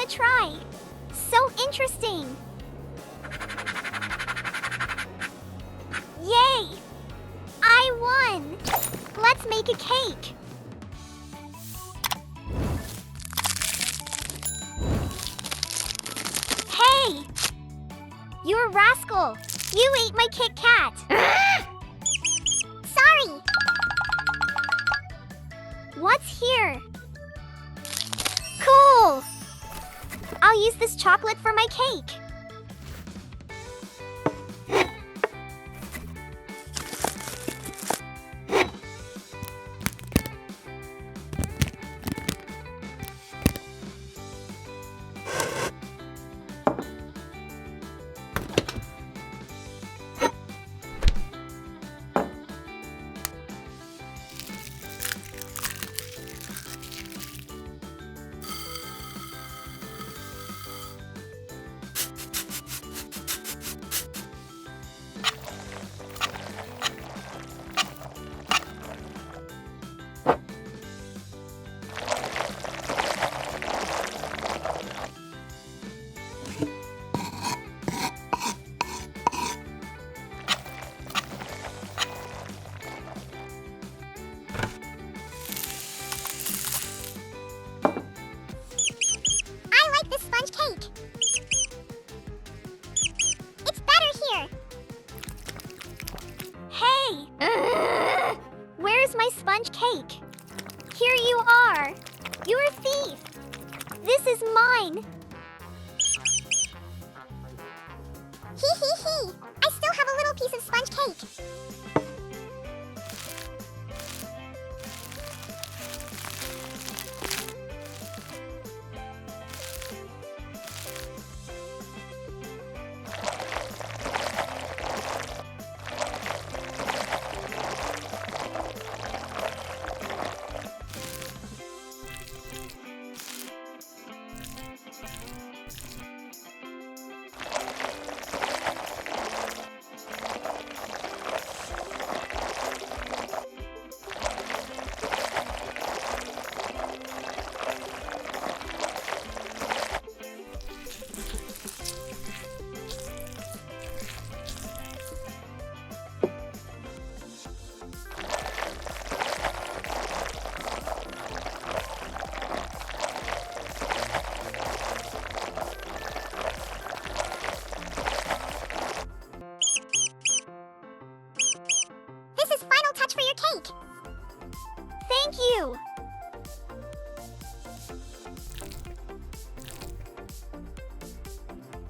try. So interesting. Yay! I won! Let's make a cake. Hey! You're a rascal. You ate my KitKat. Sorry. What's here? Cool! I'll use this chocolate for my cake. My sponge cake. Here you are. You're a thief. This is mine. Hee hee hee. I still have a little piece of sponge cake.